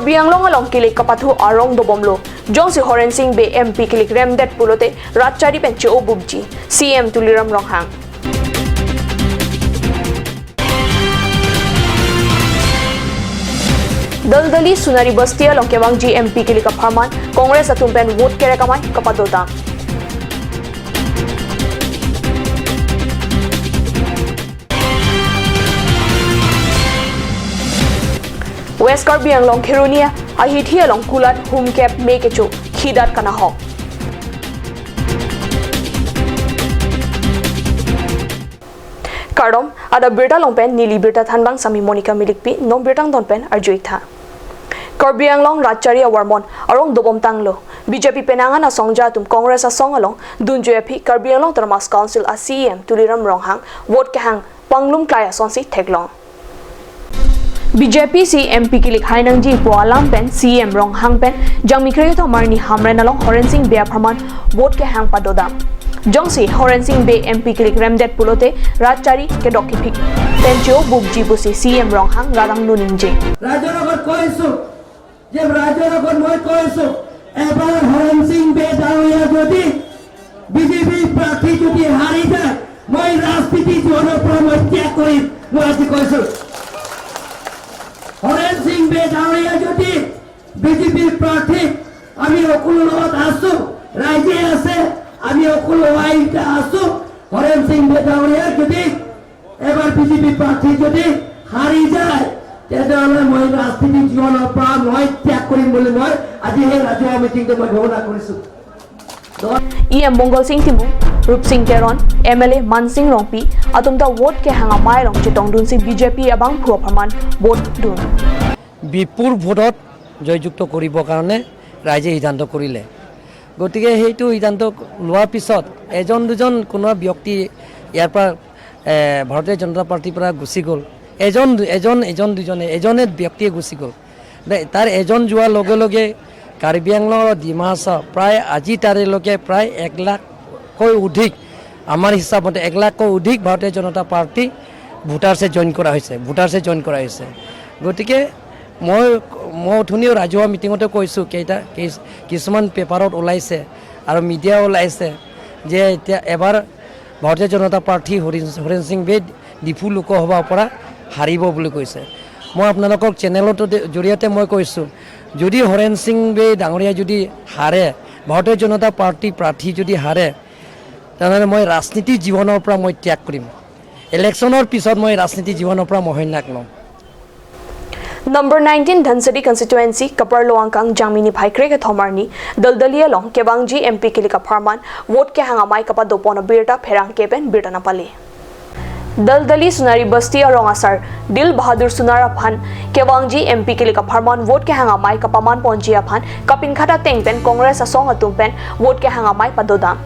Karbi Anglong along kilik kapathu arong dobomlo. Jongsi Horen Singh Be MP kilik remdet pulote ratchari penche obubji. CM tuliram ronghang. Daldali Sunari Bastia long kewang GMP kilik kapharman Congress atumpen vote kere kamai kapadodam. West Karbi Anglong Kirunia ahithia long kulat hum cap mekecho khidat kana hok. Kardom ada berta longpen nili berta thanbang sami Monica Milikpi nom bertang donpen arjuitha. Karbi Anglong Ratchari Awarmon arong dobom tanglo BJP penangan a songja tum Congress a song along dunjoepi Karbi Anglong Termas Council a CM tuliram ronghang vote kahang panglum klaya sonsi theglong. BJP MP kilik hainangji poalam pen CM ronghang pen jangmi kreto marni hamren along Horen Singh Be apharman vote kahang padodam. Jongsi Horen Singh Be MP kilik remdet pulote ratchari ke dokipik pencho bubji busi CM ronghang radang nuninje. Rajonagot koisu je Rajonagot moi koisu ebar Horen Singh Be dawiya jodi BJP প্রার্থী যদি হারি যায় মই রাজনীতি জনপ্রময় ত্যাগ করি মই আজি কইছো Horen Singh Be dawiya jodi BJP প্রার্থী আমি অকুলত আছো রাইজে আছে আমি অকুল ওয়াইটা আছো Horen Singh Be dawiya যদি এবার BJP প্রার্থী যদি হারি যায় তেতিয়াহ'লে মই ৰাজনীতি জীৱনৰ পৰা মই ত্যাগ কৰিম বুলি মই আজি এই ৰাজহুৱা মিটিংতে মই ঘোষণা কৰিছো। EM Mongol Singh Timu, Rup Singh Teron, MLA Man Singh Rongpi, atumta vote ke hanga mai long chitong dun si BJP abang phua pharman vote dun. বিপুল ভোটত জয়যুক্ত কৰিবৰ কাৰণে ৰাইজে সিদ্ধান্ত কৰিলে গতিকে সেইটো সিদ্ধান্ত লোৱাৰ পিছত এজন দুজন কোনো ব্যক্তি ইয়াৰ পৰা ভাৰতীয় জনতা পাৰ্টিৰ পৰা গুচি গ'ল এজনে ব্যক্তিয়ে গুচি গ'ল তাৰ এজন যোৱাৰ লগে লগে কাৰ্বি আংলঙৰ ডিমাচা প্ৰায় আজি তাৰিখলৈকে প্ৰায় 1 লাখকৈ অধিক আমাৰ হিচাপতে 1 লাখকৈ অধিক ভাৰতীয় জনতা পাৰ্টি ভোটাৰছে জইন কৰা হৈছে গতিকে মই অথনিও ৰাজহুৱা মিটিঙতে কৈছোঁ কিছুমান পেপাৰত ওলাইছে আৰু মিডিয়া ওলাইছে যে এতিয়া এবাৰ ভাৰতীয় জনতা পাৰ্টি হৰেন সিং বে ডিফু লোকসভাৰ পৰা হাৰিব বুলি কৈছে মই আপোনালোকক চেনেলৰ জৰিয়তে মই কৈছোঁ যদি হৰেন সিং বে ডাঙৰীয়া যদি হাৰে ভাৰতীয় জনতা পাৰ্টি প্ৰাৰ্থী যদি হাৰে তেনেহ'লে মই ৰাজনীতি জীৱনৰ পৰা মই ত্যাগ কৰিম ইলেকশ্যনৰ পিছত মই ৰাজনীতি জীৱনৰ পৰা মহন্যাক ল'ম। Number 19 Dhansadi constituency Kapar Loangkang Jamini Bhaikre ke Thomarni Daldalia long Kebangji MP kilika pharman vote ke hangamai kapa dopona birta pherang keben birta napali Daldali Sunari Basti arong asar Dil Bahadur Sunara Phan Kebangji MP kilika pharman vote ke hangamai kapaman ponjia phan kapin khata tengpen Congress asong atumpen vote ke hangamai padodam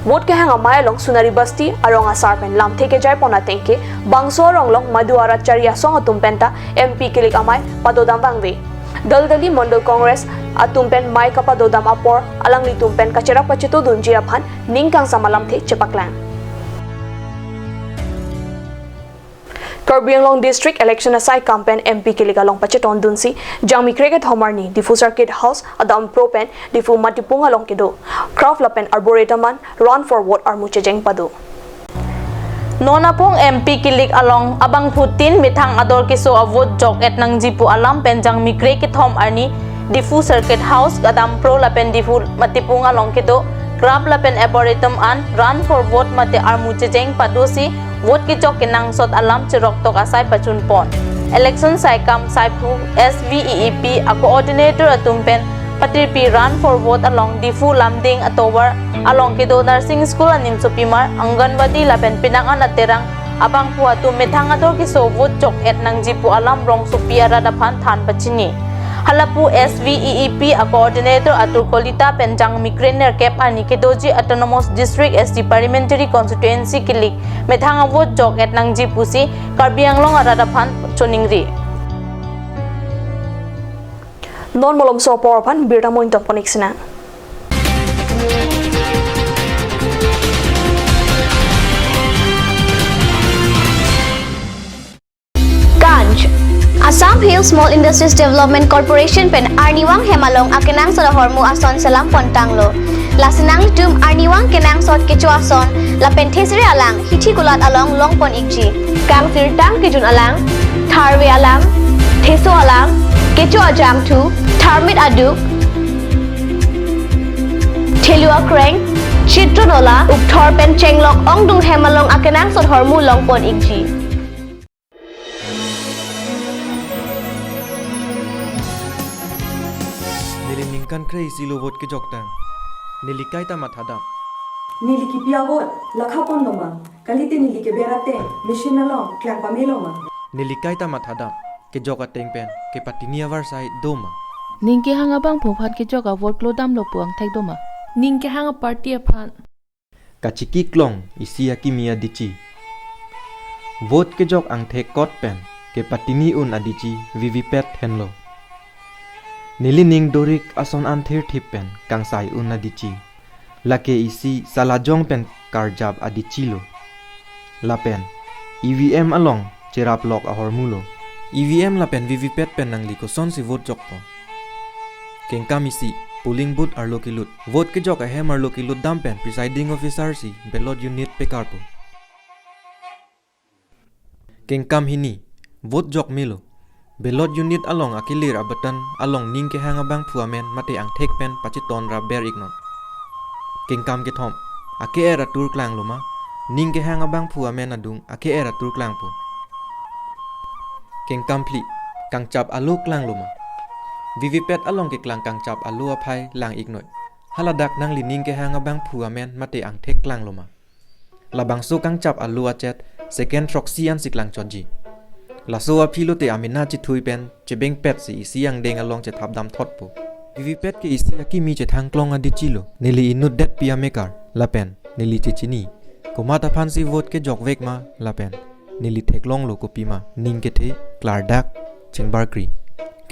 vote ke hangamai long Sunari Basti arong asar pen lam theke jai pona tengke bangso rong long Madhuara Charia song atumpen ta MP kilik amai padodam bangve Daldali Mondol Congress atumpen mai kapadodam apor alang litumpen kachera pachitu dunjia phan ningkang samalam the chepaklang Karbi Anglong District Election Asai Campaign MP Kilika Long Pacheton Dunsi Jangmi Cricket Homarni Difu Circuit House Adam Propen Difu Matipunga Long Kido Craft Lapen Arboretaman Run for Vote Armuche Jeng Padu Nonapong MP Kilik Along Abang Putin Mithang Ador Kiso a vote jok et nang jipu alam pen Jangmi Cricket Hom Arni Difu Circuit House Adam Pro Lapen Difu Matipunga Long Kido Craft Lapen Arboretum an Run for Vote Mate Armuche Jeng Padu si vote ki chok kinang sot alam chirok tok asai pachun pon election saikam saipu SVEEP a coordinator atumpen patirpi run for vote along difu lamding atower along kido nursing school anim supimar anganwadi lapen pinangan aterang abang puatu methangador ki so vote chok et nang jipu alam rong supiara daphan than pachini halapu SVEEP a coordinator atur kolita penjang migrainer cap ani kedoji autonomous district ST parliamentary constituency kilik methanga vote jok et nang jipusi Karbi Anglong arada phan choningri non molom so por phan birta moin top connection Ganj Assam Palm Hill Small Industries Development Corporation pen Arniwang Hemalong akenang sa hormu ason salam pontanglo. Lasinang litum Arniwang kenang sot kecu ason la pentesiri alang hiti gulat along longpon ikji. Kang sirtang kijun alang, tharwe alang, teso alang, kecu ajam tu, tharmit aduk, telua kreng, chitronola, ukthor pen chenglok ongdung Hemalong akenang sot hormu longpon ikji. Nilingkan krei silo vot ke joktang. Nilikai ta mathadam. Nili ki piawot lakha pondoma kalite nili ke berate machine along klang pameloma Nilikai ta mathadam ke joka tengpen ke patini avar sai doma. Ningke hanga bang phophat ke joka vote lo dam lo puang thai doma. Ningke hanga party aphan. Kachiki klong isia kimia dici. Vote ke jok ang thek kot pen ke patini un adici VVPAT henlo. Nilining dorik ason anther thipen kang sai un adici. Lake isi salajong pen karjab adichilo. Lapen EVM along cerap lok ahormulo. EVM lapen VVPAT pen nang liko son si vote jokpo. Kengkam isi polling booth arlo kilut. Vote ke jok ahem arlo kilut dampen presiding officer si ballot unit pe karpo. Kengkam hini vote jok milo. Ballot unit along akilir abatan along ning ke hangabang puamen mate ang tek pen pachiton ra ber ignon. Kengkam ke thom ake era tur klang loma ning ke hangabang puamen adung ake era tur klang pu. Kengkam pli kang chap alu klang loma. VVPAT along ke klang kang chap alu aphai lang ignoi. Haladak nang li ning ke hangabang puamen mate ang tek klang loma. Labang so kang chap alu achet second troxian siklang chonji. Laso apilo te amina chi thui pen che beng pet si isi yang deng along che thap dam thot pu. VVPAT ke isi aki mi che thang klong adi chilo. Nili inut det pia mekar lapen nili che chini. Komata phansi vote ke jok vek ma lapen nili theklong lo ko pima ning ke the klar dak chingbar kri.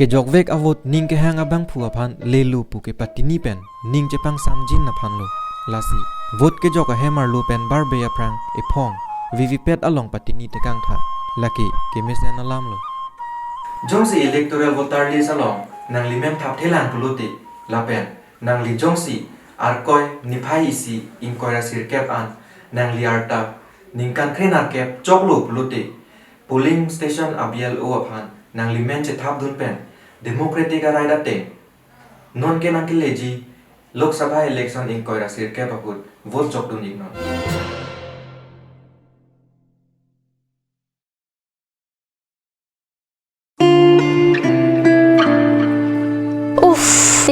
Ke jok vek avot ning ke hang abang phua phan lelu pu ke patini pen ning che pang samjin na phan lo. Lasi vote ke jok a hemar lo pen bar be aprang e phong VVPAT along patini te kang tha. Laki kemis na alam lo. Jong si electoral voter list along nang limem thap thelang puluti lapen nang li jong si arkoi niphai isi inkoira sirkep an nang li arta ningkan khrena kep choklo puluti polling station abial o aphan nang limen che thap dun pen democratic raida te non ke nang leji lok sabha election inkoira sirkep aput vote chok dun ignon.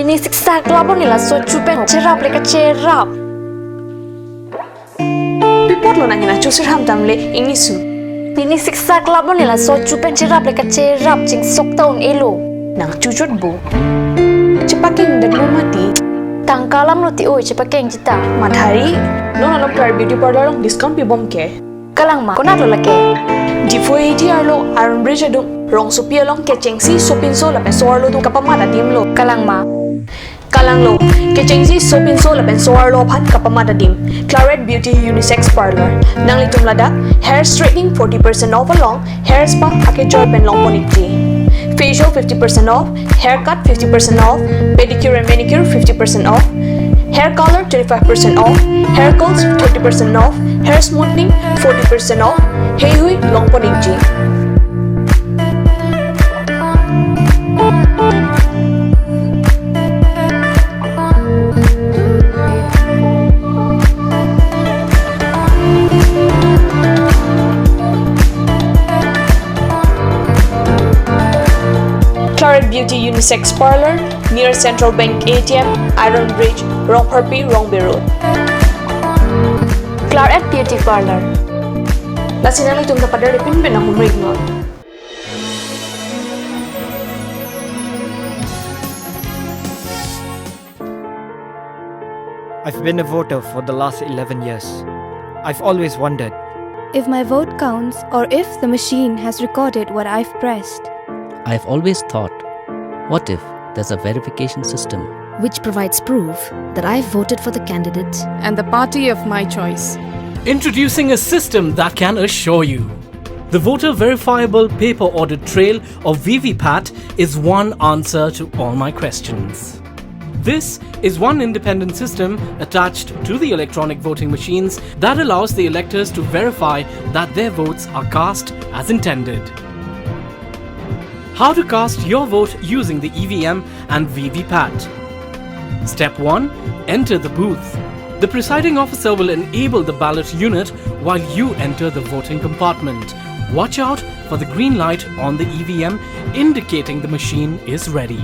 Ini siksa kelabon nila so cupen cerap leka cerap. Pipot lo nangina chusir ham tamle ingisu. Ini siksa kelabon nila so cupen cerap leka cerap cing sok taun elo. Nang cucut bu. Cepaking dan mati. Tangkalam lo ti oi cepakeng cita. Madhari, non alok tar beauty parlor long discount pi bom ke. Kalang ma konat lo lake. Difo ATR lo Iron Bridge adung rong supia long ke chengsi sopin so la pesor lo tu kapamada dim lo. Kalang ma Kalang lo, kechengsi sopin so la pensor lo phan kapamada dim. Claret Beauty Unisex Parlor. Nang litum lada, hair straightening 40% off along, hair spa ake joy pen long ponikti. Facial 50% off, haircut 50% off, pedicure and manicure 50% off, hair color 25% off, hair curls 30% off, hair smoothing 40% off, hey hui long ponikti. Claret Beauty Unisex Parlor near Central Bank ATM, Iron Bridge, Rongparpi, Rongbe Road. Claret Beauty Parlor. Lasinang itong napadari pinpin na humrig mo. I've been a voter for the last 11 years. I've always wondered if my vote counts or if the machine has recorded what I've pressed. I've always thought, what if there's a verification system which provides proof that I've voted for the candidate and the party of my choice. Introducing a system that can assure you The voter verifiable paper audit trail or VVPAT is one answer to all my questions. This is one independent system attached to the electronic voting machines that allows the electors to verify that their votes are cast as intended. How to cast your vote using the EVM and VVPAT. Step 1. Enter the booth. The presiding officer will enable the ballot unit while you enter the voting compartment. Watch out for the green light on the EVM indicating the machine is ready.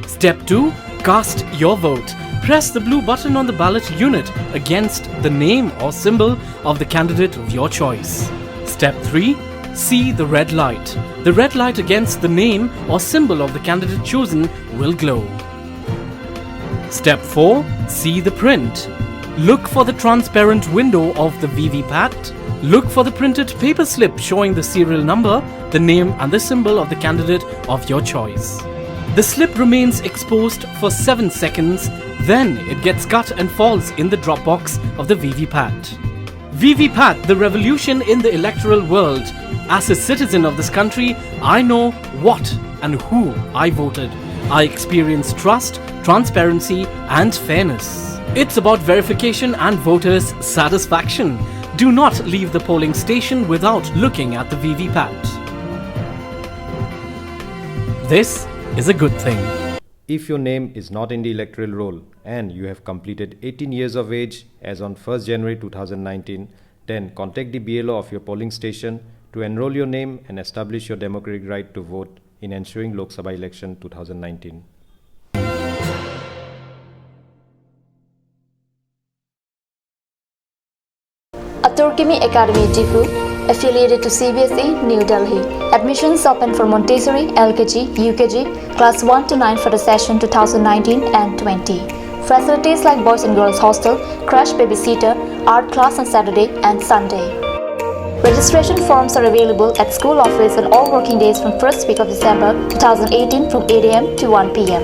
Step 2. Cast your vote. Press the blue button on the ballot unit against the name or symbol of the candidate of your choice. Step 3. See the red light. The red light against the name or symbol of the candidate chosen will glow. Step 4. See the print. Look for the transparent window of the VVPAT. Look for the printed paper slip showing the serial number, the name and the symbol of the candidate of your choice. The slip remains exposed for 7 seconds, then it gets cut and falls in the drop box of the VVPAT. VVPAT, the revolution in the electoral world. As a citizen of this country, I know what and who I voted. I experience trust, transparency and fairness. It's about verification and voters' satisfaction. Do not leave the polling station without looking at the VVPAT. This is a good thing. If your name is not in the electoral roll and you have completed 18 years of age as on 1st January 2019, then contact the BLO of your polling station to enroll your name and establish your democratic right to vote in ensuing Lok Sabha election 2019. Aturkimi Academy Difu, affiliated to CBSE, New Delhi. Admissions open for Montessori, LKG, UKG, class 1 to 9 for the session 2019 and 20. Facilities like boys and girls hostel, crash babysitter, art class on Saturday and Sunday. Registration forms are available at school office on all working days from 1st week of December 2018 from 8 am to 1 pm.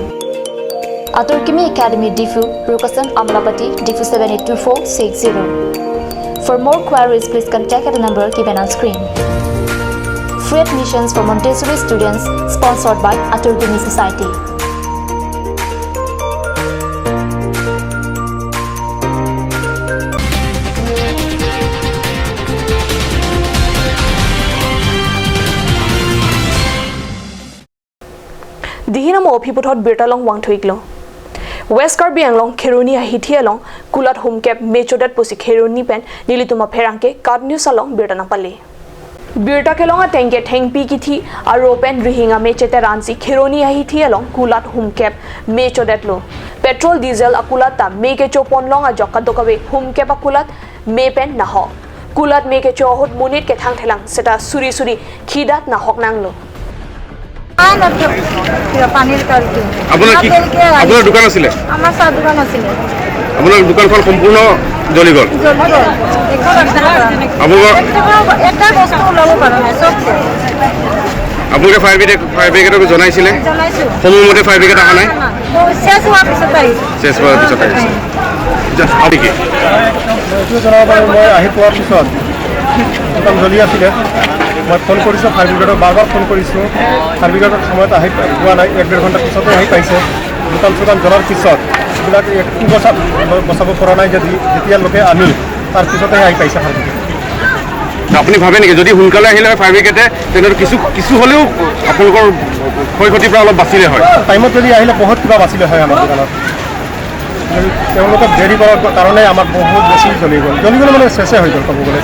Aturkimi Academy Difu, Rukasan Amlapati, Difu 782460. For more queries, please contact at the number given on screen. Free admissions for Montessori students sponsored by Aturkimi Society. Dihinam Ophiputhot Birtalong Wangthuiklo. West Karbi Anglong Kheruni Ahithi along Kulat Homecap Mechodat Pusi Kheruni Pen Nilituma Pheranke Card News along Birtana Pali. Birta Kelonga Tenge Teng Pikithi Aropen Rihinga Mechete Ransi Kheruni Ahithi along Kulat Homecap Mechodat Lo. Petrol Diesel Akulata Meke Chopon Long a Jokadokawe Homecap Akulat Mepen Naho. Kulat Meke Chohot Munit Ketang Telang Seta Suri Suri Kidat Nahok Nanglo. আপোনাৰ দোকান আছিলে আমাৰ চাহ দোকান আছিলে আপোনাৰ দোকানখন সম্পূৰ্ণ জ্বলি গ'ল এটা বস্তু ল'ব পৰা নাই চব আপোনালোকে ফায়াৰ ব্ৰিগেডক জনাইছিলে সময়মতে ফায়াৰ ব্ৰিগেড অহা নাই শেষ হোৱাৰ পিছত আহিছে জাষ্ট আপনি কি এইটো জনাব পাৰোঁ মই আহি পোৱাৰ পিছত দোকান জ্বলি আছিলে মই ফোন কৰিছোঁ ফায়াৰ ব্ৰিগেডক বাৰবাৰ ফোন কৰিছোঁ ফায়াৰ ব্ৰিগেডৰ সময়ত আহি পোৱা নাই 1-1.5 ঘণ্টা পিছতে আহি পাইছে দোকান চোকান জ্বলাৰ পিছত এইবিলাক একো বচাব পৰা নাই যেতিয়ালৈকে আমি তাৰ পিছতেহে আহি পাইছে ফায়াৰ ব্ৰিগেড আপুনি ভাবে নেকি যদি সোনকালে আহিলে ফায়াৰ ব্ৰিগেডে তেনেহ'লে কিছু হ'লেও আপোনালোকৰ ক্ষয় ক্ষতিৰ পৰা অলপ বাচিলে হয় টাইমত যদি আহিলে বহুত কিবা বাচিলে হয় আমাৰ দোকানত তেওঁলোকক দেৰি কৰাৰ কাৰণে আমাৰ বহুত বেছি জ্বলি গ'ল মানে চেছে হৈ গ'ল ক'ব গ'লে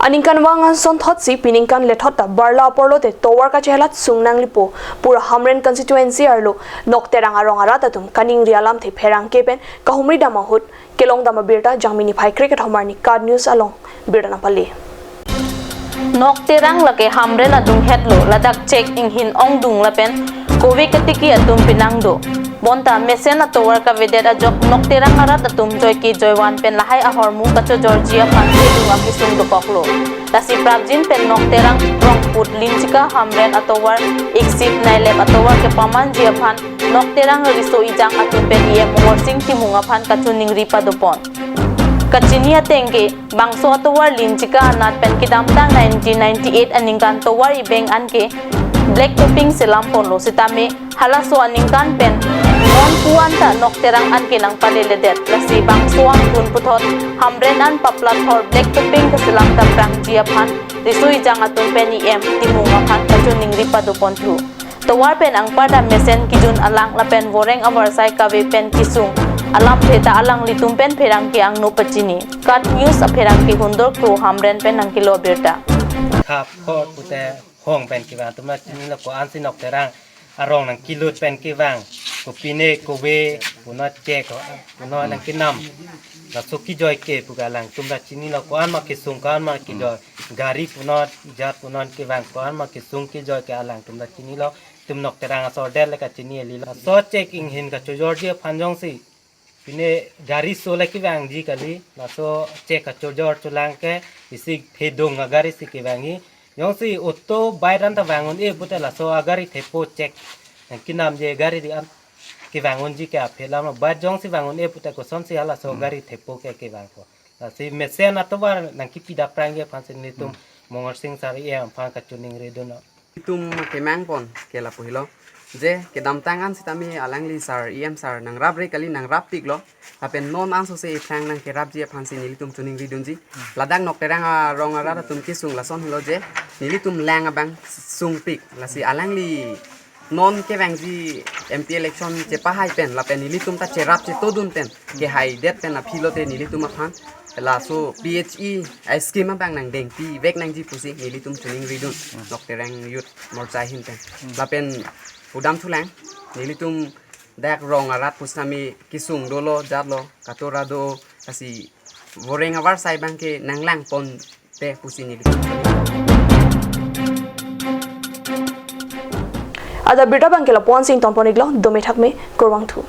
Aningkanwang son thotsi piningkan lethota barla porlote towar ka chelat sungnang lipo pura hamren constituency arlo nokterang arong aratatum kaning rialam the pherang kepen kahumri dama hut kelong dama birta jamini phai cricket homarni card news along birta napali nokterang lake hamren adung hetlo ladak check ing hin ong dung lapen kowe katiki atum pinangdo bonta mesen atowar ka vedet ajok nokterang arat atum joy ki joywan pen lahai ahormu kacho Georgia phanse dunga kisung dokoklo tasi prabjin pen nokterang rongput linchika hamren atowar exit nailep atowar ke paman jia phan nokterang riso ijang atum pen ye morsing timunga phan kacho ningri padopon Kachinia tengke bangso towar linchika nat pen kidam tang 1998 aningkan towar ibeng anke black topping selam pon lo sitame halaso aningkan pen non puanta nok terang anke nang paleledet lasi bangso ang kun puthot hamren an paplat hor black topping ka selam tamrang jiaphan risui jang atun pen em timunga phan kachuning ripado pon thu towar pen ang pada mesen kijun alang lapen voreng avarsai kawe pen kisung alam theta alang litum pen pherang ke ang no pachini kat news apherang ke hundor pro hamren pen ang kilo berta khap khot pute hong pen ki wang tumna chini la ko ansi nok terang arong nang kilut pen ki wang ko pine ko we puna che ko puna nang kinam la soki joy ke pugalang tumna chini la ko an ma ke sung kan ma ki joy gari puna jat puna ki wang ko an ma ke sung ki joy ke alang tumna chini lo tum nok terang so del ka chini li la so checking hin ka chojor je phanjong si pine gari so la ki wang ji kali la so check ka chojor chulang ke isi phedong gari si ki wangi yong si auto bayran ta wangun e butela so agari thepo check kinam je gari di an ki wangun ji ka phela ma ba jong si wangun e puta ko son si hala so gari thepo ke wang ko la si mesen atwa nang ki pida prang ge phansin ni tum mongor sing sari e am phan ka chuning re dono tum kemang pon kela pohilo je kedam tangan sitami alangli sar em sar nang rab re kali nang rab tiklo apen non anso se phang nang ke rab je phansi nilitum chuning ridunji ladang nok terang rong ara tum kisung la son hilo je nilitum lang abang sung pik la si alangli non ke bang ji mp election je pahai pen la pen nilitum ta che rab che todun ten ke hai det pen a philo te nilitum aphan la so phe scheme bang nang deng pi vek nang ji pusi nilitum chuning ridun nok terang youth morcha hin ten la pen udam thulang nilitum dak rong arat pusami kisung dolo jatlo katora do kasi voreng avar sai bangke nanglang pon te pusi nilitum ada bida bangke la pon sing ton poniglo domi thak me korwang thu